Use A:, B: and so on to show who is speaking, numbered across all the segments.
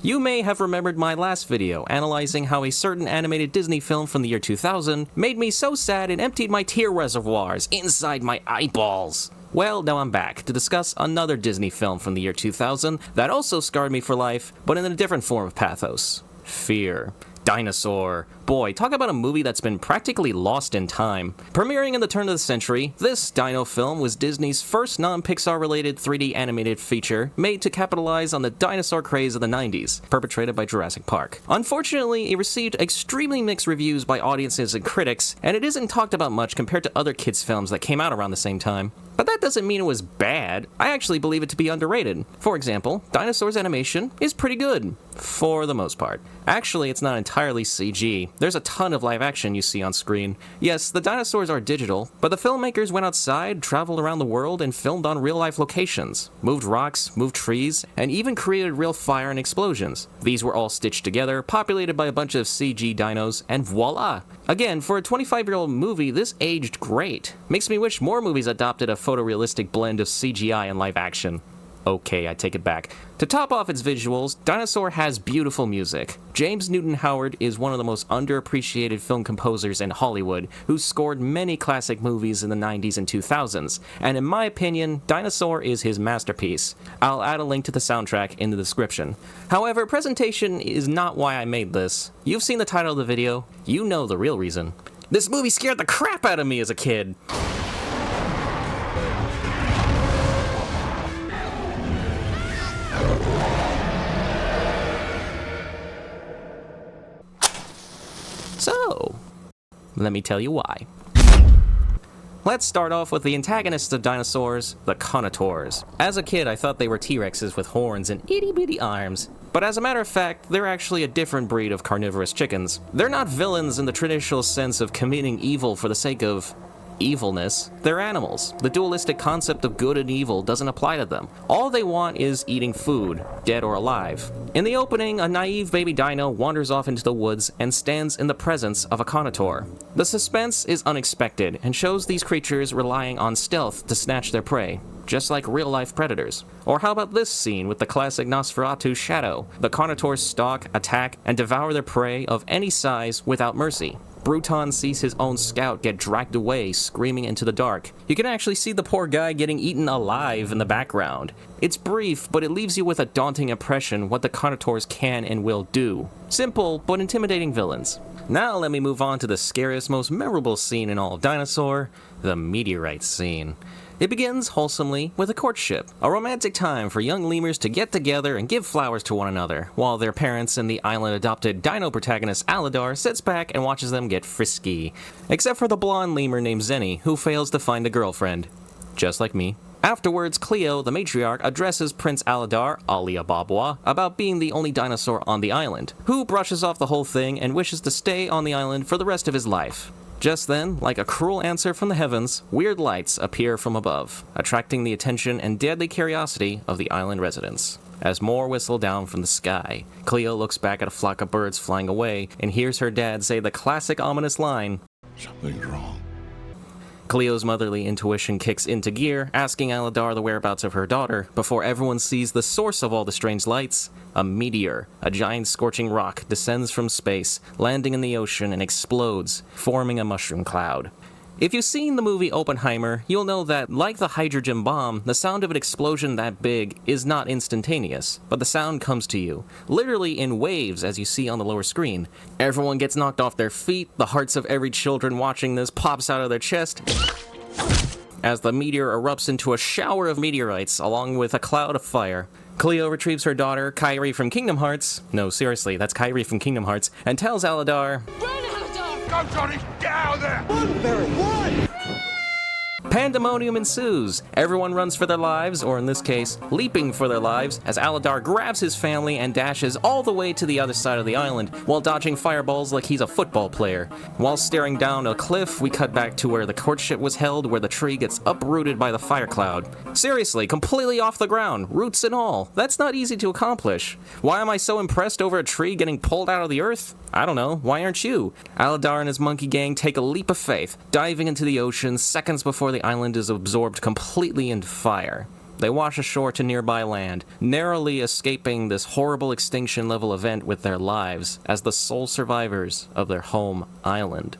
A: You may have remembered my last video analyzing how a certain animated Disney film from the year 2000 made me so sad it emptied my tear reservoirs inside my eyeballs. Well, now I'm back to discuss another Disney film from the year 2000 that also scarred me for life, but in a different form of pathos. Fear. Dinosaur. Boy, talk about a movie that's been practically lost in time. Premiering in the turn of the century, this dino film was Disney's first non-Pixar related 3D animated feature made to capitalize on the dinosaur craze of the 90s, perpetrated by Jurassic Park. Unfortunately, it received extremely mixed reviews by audiences and critics, and it isn't talked about much compared to other kids' films that came out around the same time. But that doesn't mean it was bad. I actually believe it to be underrated. For example, Dinosaur's animation is pretty good, for the most part. Actually, it's not entirely CG. There's a ton of live action you see on screen. Yes, the dinosaurs are digital, but the filmmakers went outside, traveled around the world, and filmed on real-life locations. Moved rocks, moved trees, and even created real fire and explosions. These were all stitched together, populated by a bunch of CG dinos, and voila! Again, for a 25-year-old movie, this aged great. Makes me wish more movies adopted a photorealistic blend of CGI and live action. Okay, I take it back. To top off its visuals, Dinosaur has beautiful music. James Newton Howard is one of the most underappreciated film composers in Hollywood, who scored many classic movies in the 90s and 2000s, and in my opinion, Dinosaur is his masterpiece. I'll add a link to the soundtrack in the description. However, presentation is not why I made this. You've seen the title of the video, you know the real reason. This movie scared the crap out of me as a kid. So, let me tell you why. Let's start off with the antagonists of dinosaurs, the contours. As a kid, I thought they were T-Rexes with horns and itty-bitty arms. But as a matter of fact, they're actually a different breed of carnivorous chickens. They're not villains in the traditional sense of committing evil for the sake of evilness. They're animals. The dualistic concept of good and evil doesn't apply to them. All they want is eating food, dead or alive. In the opening, a naive baby dino wanders off into the woods and stands in the presence of a contour. The suspense is unexpected and shows these creatures relying on stealth to snatch their prey, just like real-life predators. Or how about this scene with the classic Nosferatu shadow? The contours stalk, attack, and devour their prey of any size without mercy. Bruton sees his own scout get dragged away, screaming into the dark. You can actually see the poor guy getting eaten alive in the background. It's brief, but it leaves you with a daunting impression what the contours can and will do. Simple, but intimidating villains. Now let me move on to the scariest, most memorable scene in all of Dinosaur, the meteorite scene. It begins wholesomely with a courtship, a romantic time for young lemurs to get together and give flowers to one another, while their parents and the island-adopted dino protagonist Aladar sits back and watches them get frisky. Except for the blonde lemur named Zenny, who fails to find a girlfriend. Just like me. Afterwards, Cleo, the matriarch, addresses Prince Aladar, Alia Babwa, about being the only dinosaur on the island, who brushes off the whole thing and wishes to stay on the island for the rest of his life. Just then, like a cruel answer from the heavens, weird lights appear from above, attracting the attention and deadly curiosity of the island residents. As more whistle down from the sky, Cleo looks back at a flock of birds flying away and hears her dad say the classic ominous line, "Something's wrong." Cleo's motherly intuition kicks into gear, asking Aladar the whereabouts of her daughter, before everyone sees the source of all the strange lights. A meteor, a giant scorching rock, descends from space, landing in the ocean and explodes, forming a mushroom cloud. If you've seen the movie Oppenheimer, you'll know that, like the hydrogen bomb, the sound of an explosion that big is not instantaneous, but the sound comes to you, literally in waves as you see on the lower screen. Everyone gets knocked off their feet, the hearts of every children watching this pops out of their chest, as the meteor erupts into a shower of meteorites along with a cloud of fire. Cleo retrieves her daughter, Kairi from Kingdom Hearts, no seriously, that's Kairi from Kingdom Hearts, and tells Aladar, "Run, Aladar! Go, Johnny! Get out of there! Run, Barry, run!" Pandemonium ensues. Everyone runs for their lives, or in this case, leaping for their lives, as Aladar grabs his family and dashes all the way to the other side of the island, while dodging fireballs like he's a football player. While staring down a cliff, we cut back to where the courtship was held, where the tree gets uprooted by the fire cloud. Seriously, completely off the ground, roots and all. That's not easy to accomplish. Why am I so impressed over a tree getting pulled out of the earth? I don't know, why aren't you? Aladar and his monkey gang take a leap of faith, diving into the ocean seconds before the island is absorbed completely into fire. They wash ashore to nearby land, narrowly escaping this horrible extinction-level event with their lives as the sole survivors of their home island.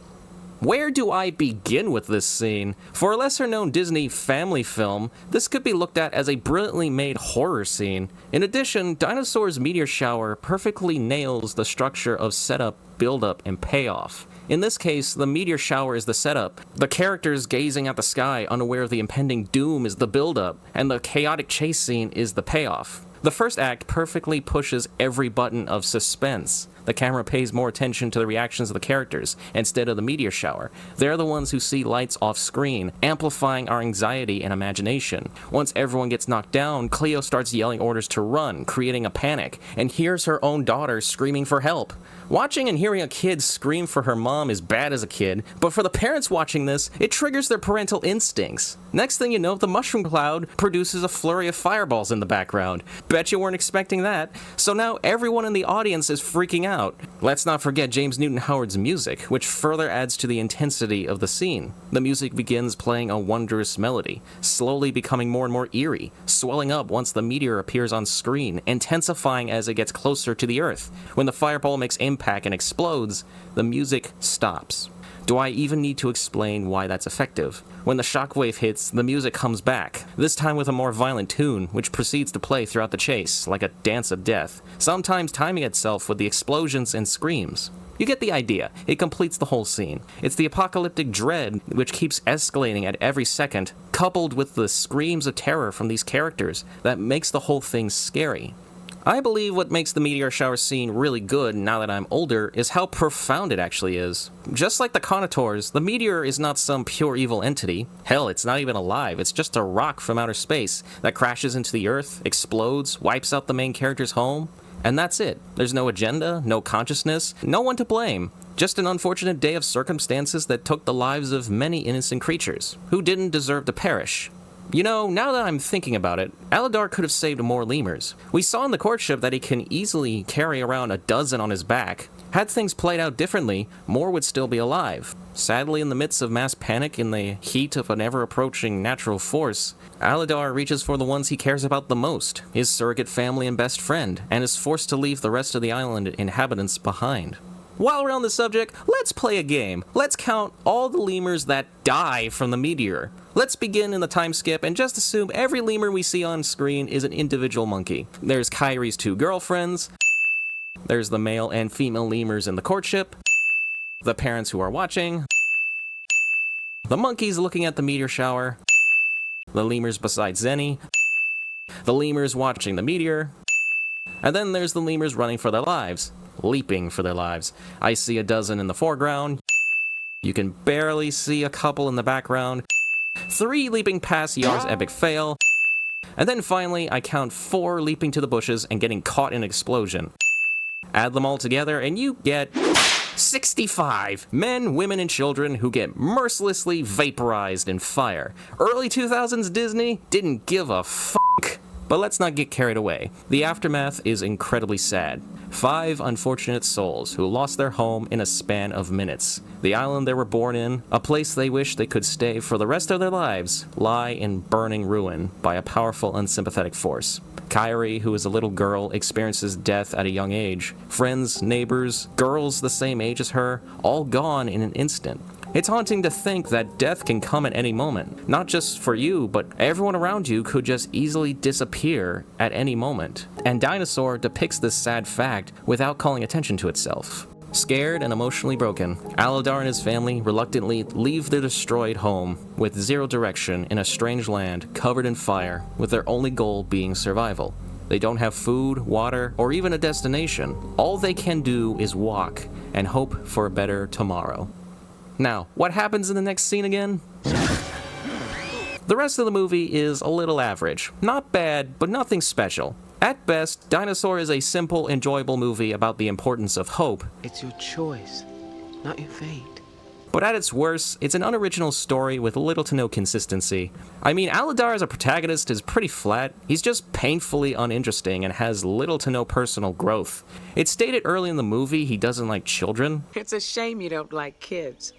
A: Where do I begin with this scene? For a lesser-known Disney family film, this could be looked at as a brilliantly made horror scene. In addition, Dinosaur's meteor shower perfectly nails the structure of setup, build-up, and payoff. In this case, the meteor shower is the setup, the characters gazing at the sky unaware of the impending doom is the build-up, and the chaotic chase scene is the payoff. The first act perfectly pushes every button of suspense. The camera pays more attention to the reactions of the characters instead of the meteor shower. They're the ones who see lights off screen, amplifying our anxiety and imagination. Once everyone gets knocked down, Cleo starts yelling orders to run, creating a panic, and hears her own daughter screaming for help. Watching and hearing a kid scream for her mom is bad as a kid, but for the parents watching this, it triggers their parental instincts. Next thing you know, the mushroom cloud produces a flurry of fireballs in the background. Bet you weren't expecting that. So now everyone in the audience is freaking out. Let's not forget James Newton Howard's music, which further adds to the intensity of the scene. The music begins playing a wondrous melody, slowly becoming more and more eerie, swelling up once the meteor appears on screen, intensifying as it gets closer to the Earth. When the fireball makes impact and explodes, the music stops. Do I even need to explain why that's effective? When the shockwave hits, the music comes back, this time with a more violent tune, which proceeds to play throughout the chase, like a dance of death, sometimes timing itself with the explosions and screams. You get the idea. It completes the whole scene. It's the apocalyptic dread which keeps escalating at every second, coupled with the screams of terror from these characters, that makes the whole thing scary. I believe what makes the meteor shower scene really good now that I'm older is how profound it actually is. Just like the Contours, the meteor is not some pure evil entity. Hell, it's not even alive, it's just a rock from outer space that crashes into the Earth, explodes, wipes out the main character's home, and that's it. There's no agenda, no consciousness, no one to blame. Just an unfortunate day of circumstances that took the lives of many innocent creatures, who didn't deserve to perish. You know, now that I'm thinking about it, Aladar could have saved more lemurs. We saw in the courtship that he can easily carry around a dozen on his back. Had things played out differently, more would still be alive. Sadly, in the midst of mass panic in the heat of an ever-approaching natural force, Aladar reaches for the ones he cares about the most, his surrogate family and best friend, and is forced to leave the rest of the island inhabitants behind. While we're on the subject, let's play a game. Let's count all the lemurs that die from the meteor. Let's begin in the time skip and just assume every lemur we see on screen is an individual monkey. There's Kyrie's two girlfriends. There's the male and female lemurs in the courtship. The parents who are watching. The monkeys looking at the meteor shower. The lemurs beside Zenny. The lemurs watching the meteor. And then there's the lemurs running for their lives. Leaping for their lives. I see a dozen in the foreground. You can barely see a couple in the background. 3 leaping past Yar's epic fail. And then finally, I count 4 leaping to the bushes and getting caught in an explosion. Add them all together and you get 65 men, women, and children who get mercilessly vaporized in fire. Early 2000s Disney didn't give a fuck. But let's not get carried away. The aftermath is incredibly sad. 5 unfortunate souls who lost their home in a span of minutes. The island they were born in, a place they wish they could stay for the rest of their lives, lie in burning ruin by a powerful, unsympathetic force. Kyrie, who is a little girl, experiences death at a young age. Friends, neighbors, girls the same age as her, all gone in an instant. It's haunting to think that death can come at any moment. Not just for you, but everyone around you could just easily disappear at any moment. And Dinosaur depicts this sad fact without calling attention to itself. Scared and emotionally broken, Aladar and his family reluctantly leave their destroyed home with zero direction in a strange land covered in fire, with their only goal being survival. They don't have food, water, or even a destination. All they can do is walk and hope for a better tomorrow. Now, what happens in the next scene again? The rest of the movie is a little average. Not bad, but nothing special. At best, Dinosaur is a simple, enjoyable movie about the importance of hope.
B: It's your choice, not your fate.
A: But at its worst, it's an unoriginal story with little to no consistency. I mean, Aladar as a protagonist is pretty flat. He's just painfully uninteresting and has little to no personal growth. It's stated early in the movie he doesn't like children.
C: It's a shame you don't like kids.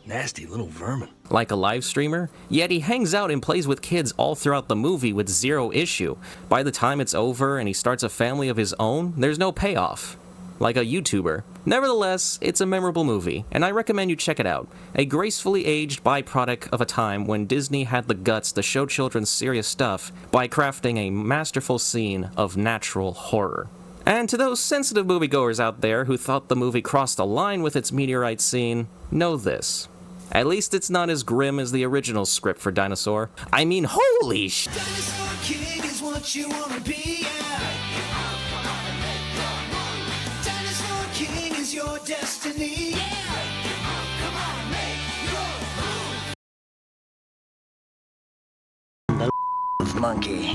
C: Nasty little vermin.
A: Like a live streamer, yet he hangs out and plays with kids all throughout the movie with zero issue. By the time it's over and he starts a family of his own, there's no payoff. Like a YouTuber. Nevertheless, it's a memorable movie, and I recommend you check it out. A gracefully aged byproduct of a time when Disney had the guts to show children serious stuff by crafting a masterful scene of natural horror. And to those sensitive moviegoers out there who thought the movie crossed a line with its meteorite scene, know this. At least it's not as grim as the original script for Dinosaur. I mean, holy sh!
D: Dinosaur King is what you wanna be, yeah. Dinosaur King is your destiny, yeah. Come on, make your move.
C: Monkey.